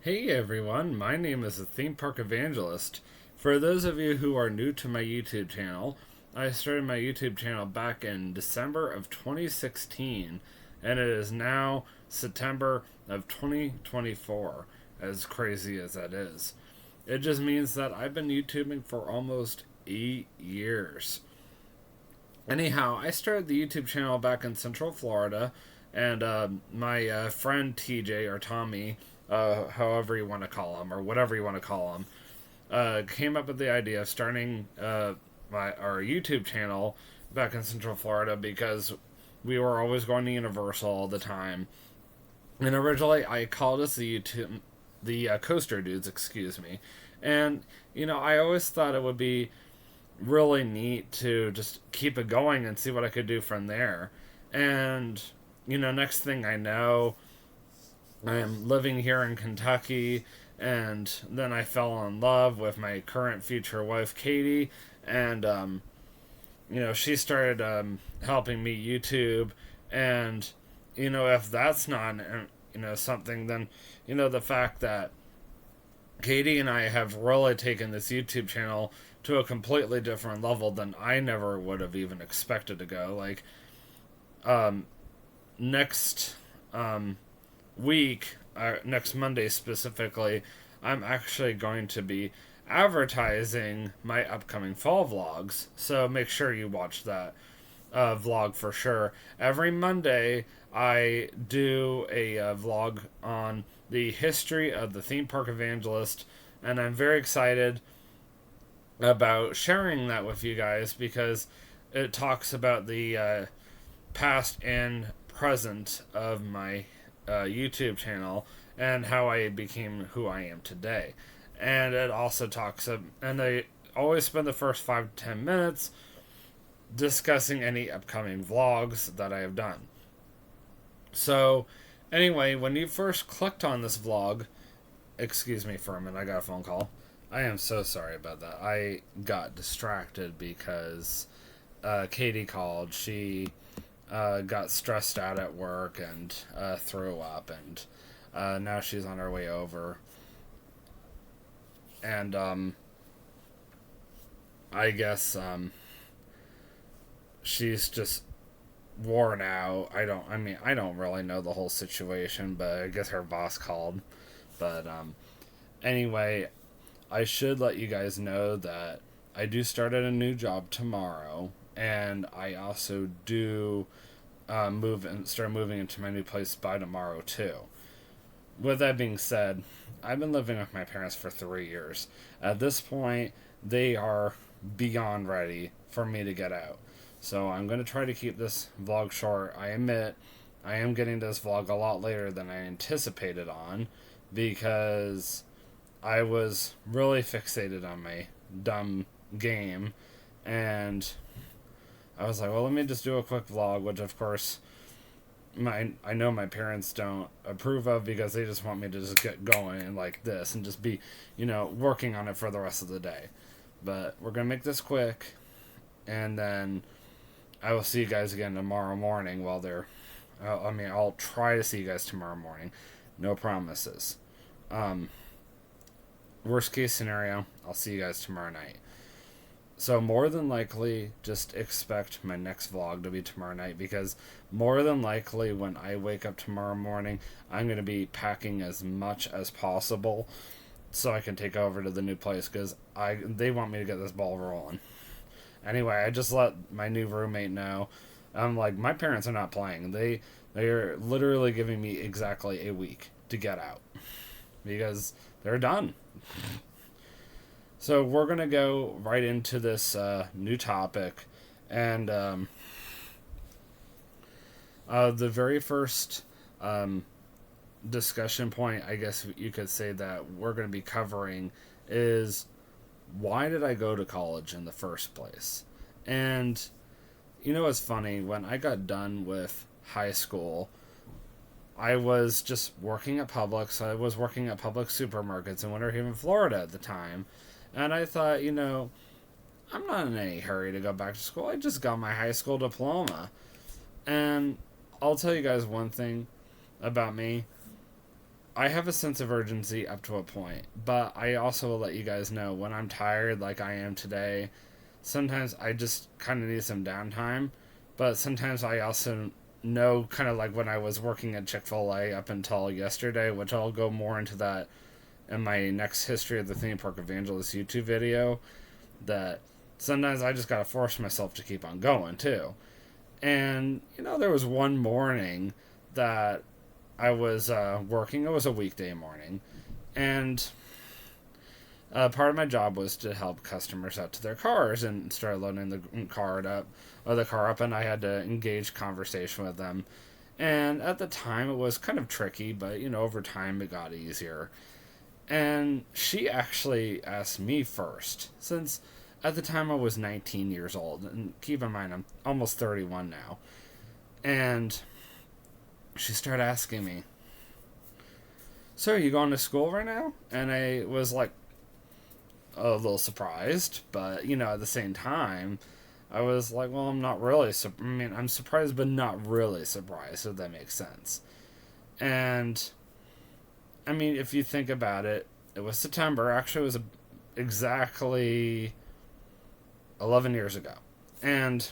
Hey everyone, my name is the Theme Park Evangelist. For those of you who are new to my YouTube channel, I started my YouTube channel back in December of 2016, and it is now September of 2024, as crazy as that is. It just means that I've been YouTubing for almost 8 years. Anyhow, I started the YouTube channel back in Central Florida, and my friend TJ or Tommy, however you want to call him or whatever you want to call him, came up with the idea of starting our YouTube channel back in Central Florida because we were always going to Universal all the time. And originally, I called us the Coaster Dudes, excuse me. And I always thought it would be really neat to just keep it going and see what I could do from there. And next thing I know, I am living here in Kentucky, and then I fell in love with my current future wife, Katie, and she started helping me YouTube, and if that's not something, then the fact that Katie and I have really taken this YouTube channel to a completely different level than I never would have even expected to go. Like, next week, next Monday specifically, I'm actually going to be advertising my upcoming fall vlogs. So make sure you watch that vlog for sure. Every Monday, I do a vlog on the history of the theme park evangelist, and I'm very excited about sharing that with you guys because it talks about the past and present of my YouTube channel and how I became who I am today. And it also talks and I always spend the first 5 to 10 minutes discussing any upcoming vlogs that I have done. So, anyway, when you first clicked on this vlog, excuse me for a minute, I got a phone call. I am so sorry about that. I got distracted because Katie called. She got stressed out at work and threw up, and now she's on her way over. And I guess she's just worn out. I don't really know the whole situation, but I guess her boss called. But anyway, I should let you guys know that I do start at a new job tomorrow, and I also do start moving into my new place by tomorrow too. With that being said, I've been living with my parents for 3 years. At this point, they are beyond ready for me to get out. So I'm going to try to keep this vlog short. I admit I am getting this vlog a lot later than I anticipated on because I was really fixated on my dumb game, and I was like, well, let me just do a quick vlog, which of course I know my parents don't approve of because they just want me to just get going like this and just be, working on it for the rest of the day. But we're going to make this quick, and then I will see you guys again tomorrow morning while they're, I'll try to see you guys tomorrow morning. No promises. Worst case scenario, I'll see you guys tomorrow night. So more than likely, just expect my next vlog to be tomorrow night because more than likely when I wake up tomorrow morning, I'm going to be packing as much as possible so I can take over to the new place because they want me to get this ball rolling. Anyway, I just let my new roommate know. I'm like, my parents are not playing. They are literally giving me exactly a week to get out because they're done. So we're going to go right into this new topic. And the very first discussion point, I guess you could say, that we're going to be covering is why did I go to college in the first place? And it's funny, when I got done with high school, I was just working at Publix. I was working at Publix supermarkets in Winter Haven, Florida at the time. And I thought, I'm not in any hurry to go back to school. I just got my high school diploma. And I'll tell you guys one thing about me. I have a sense of urgency up to a point, but I also will let you guys know when I'm tired, like I am today. Sometimes I just kind of need some downtime, but sometimes I also know, kind of like when I was working at Chick-fil-A up until yesterday, which I'll go more into that in my next History of the Theme Park Evangelist YouTube video, that sometimes I just gotta force myself to keep on going too. And, there was one morning that I was working. It was a weekday morning. And part of my job was to help customers out to their cars and start loading the car up, and I had to engage conversation with them. And at the time, it was kind of tricky, but over time, it got easier. And she actually asked me first, since at the time I was 19 years old, and keep in mind I'm almost 31 now. And she started asking me, "So are you going to school right now?" And I was like, a little surprised, but at the same time, I was like, well, I'm not really. I'm surprised, but not really surprised. If that makes sense. And I mean, if you think about it, it was September. Actually, it was exactly 11 years ago, and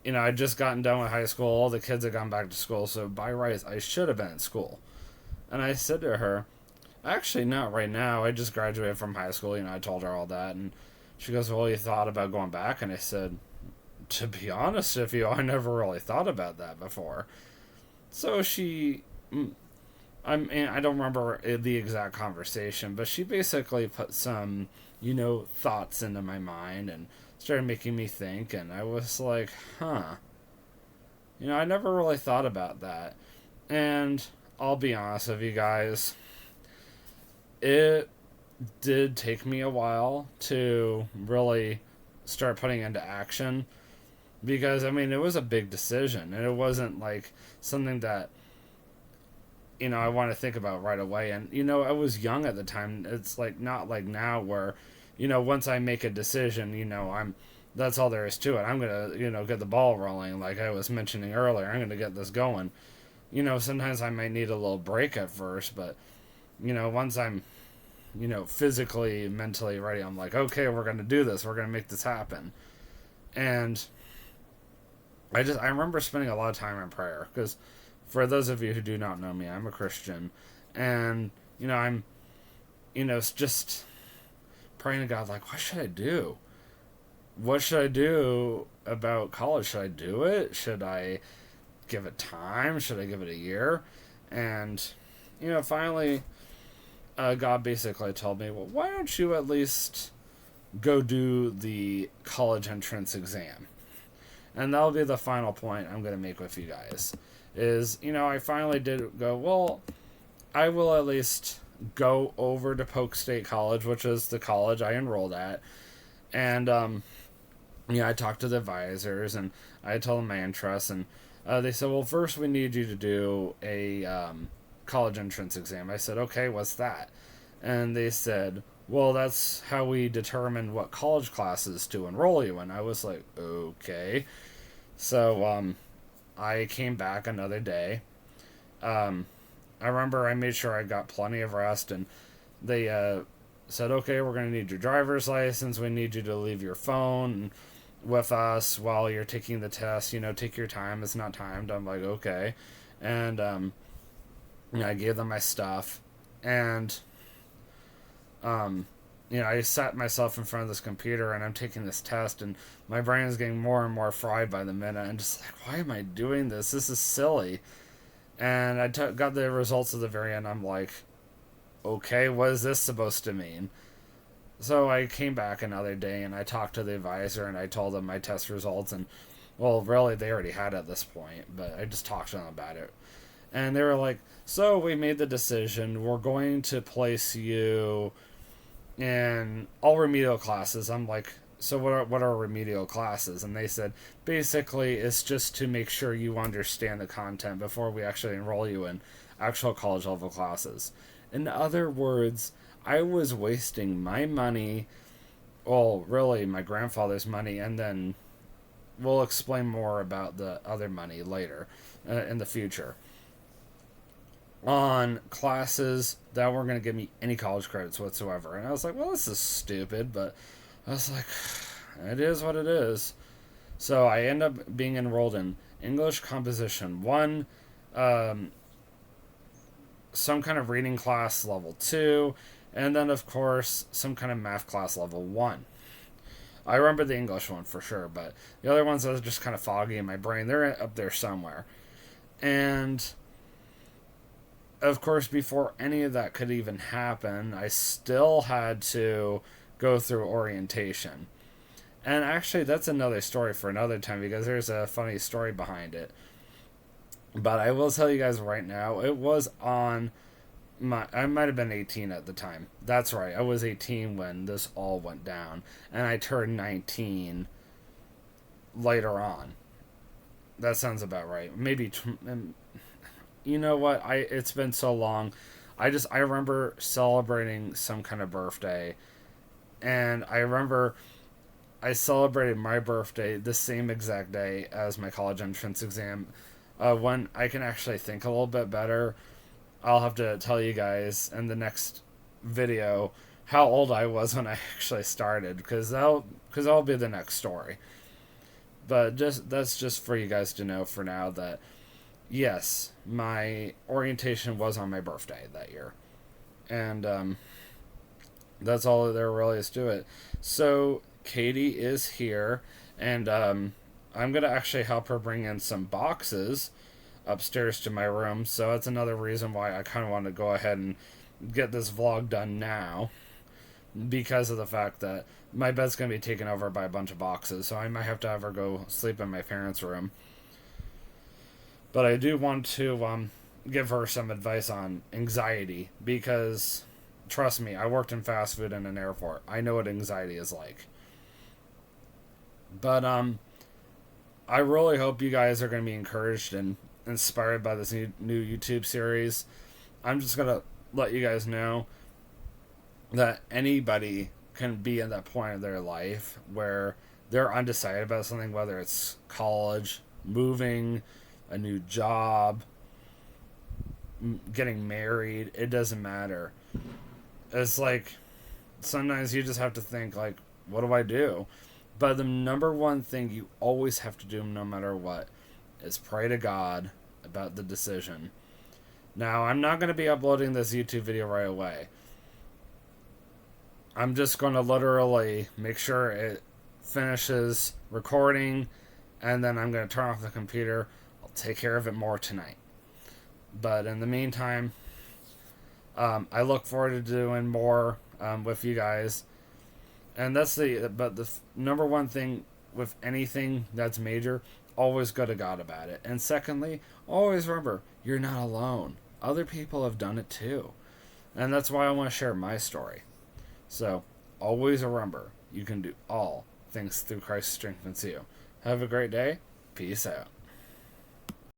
I'd just gotten done with high school. All the kids had gone back to school, so by rights, I should have been in school. And I said to her, "Actually, not right now. I just graduated from high school." I told her all that. And she goes, "Well, you thought about going back?" And I said, "To be honest with you, I never really thought about that before." So I don't remember the exact conversation, but she basically put some, thoughts into my mind and started making me think. And I was like, huh. I never really thought about that. And I'll be honest with you guys, it did take me a while to really start putting into action, because it was a big decision, and it wasn't like something that I want to think about right away. And I was young at the time. It's like not like now where once I make a decision, that's all there is to it. I'm gonna get the ball rolling, like I was mentioning earlier. I'm gonna get this going. Sometimes I might need a little break at first, but once I'm physically, mentally ready, I'm like, okay, we're going to do this. We're going to make this happen. And I remember spending a lot of time in prayer, because for those of you who do not know me, I'm a Christian. And, I'm, just praying to God, like, what should I do? What should I do about college? Should I do it? Should I give it time? Should I give it a year? And, finally, God basically told me, well, why don't you at least go do the college entrance exam? And that'll be the final point I'm going to make with you guys. Is, I finally did go, well, I will at least go over to Polk State College, which is the college I enrolled at. And, I talked to the advisors, and I told them my interests, and they said, well, first we need you to do a college entrance exam. I said, okay, what's that? And they said, well, that's how we determine what college classes to enroll you in. I was like, okay. So I came back another day. I remember I made sure I got plenty of rest, and they said, okay, we're going to need your driver's license. We need you to leave your phone with us while you're taking the test. Take your time. It's not timed. I'm like, okay. And I gave them my stuff, and I sat myself in front of this computer, and I'm taking this test, and my brain is getting more and more fried by the minute. And just like, why am I doing this? This is silly. And I got the results at the very end. I'm like, okay, what is this supposed to mean? So I came back another day, and I talked to the advisor, and I told them my test results. And, well, really, they already had it at this point, but I just talked to them about it. And they were like, so we made the decision. We're going to place you in all remedial classes. I'm like, so what are remedial classes? And they said, basically, it's just to make sure you understand the content before we actually enroll you in actual college level classes. In other words, I was wasting my money, well, really my grandfather's money, and then we'll explain more about the other money later in the future. on classes that weren't going to give me any college credits whatsoever. And I was like, well, this is stupid, but I was like, it is what it is. So I end up being enrolled in English Composition 1, um, some kind of reading class level 2, and then, of course, some kind of math class level 1. I remember the English one for sure, but the other ones are just kind of foggy in my brain. They're up there somewhere. And of course, before any of that could even happen, I still had to go through orientation. And actually, that's another story for another time because there's a funny story behind it. But I will tell you guys right now, it was on I might have been 18 at the time. That's right. I was 18 when this all went down. And I turned 19 later on. That sounds about right. Maybe you know what? It's been so long. I remember celebrating some kind of birthday, and I remember I celebrated my birthday the same exact day as my college entrance exam. When I can actually think a little bit better, I'll have to tell you guys in the next video how old I was when I actually started, because that'll be the next story. But that's just for you guys to know for now that yes, my orientation was on my birthday that year. And that's all there really is to it. So Katie is here, and I'm going to actually help her bring in some boxes upstairs to my room. So that's another reason why I kind of want to go ahead and get this vlog done now, because of the fact that my bed's going to be taken over by a bunch of boxes. So I might have to have her go sleep in my parents' room. But I do want to give her some advice on anxiety, because trust me, I worked in fast food in an airport. I know what anxiety is like. But I really hope you guys are going to be encouraged and inspired by this new YouTube series. I'm just going to let you guys know that anybody can be in that point of their life where they're undecided about something, whether it's college, moving, a new job, getting married. It doesn't matter. It's like sometimes you just have to think, like, what do I do? But the number one thing you always have to do, no matter what, is pray to God about the decision. Now, I'm not going to be uploading this YouTube video right away. I'm just going to literally make sure it finishes recording, and then I'm going to turn off the computer. I'll take care of it more tonight. But in the meantime, I look forward to doing more with you guys. And that's the number one thing with anything that's major, always go to God about it. And secondly, always remember, you're not alone. Other people have done it too. And that's why I want to share my story. So, always remember, you can do all things through Christ who strengthens you. Have a great day. Peace out.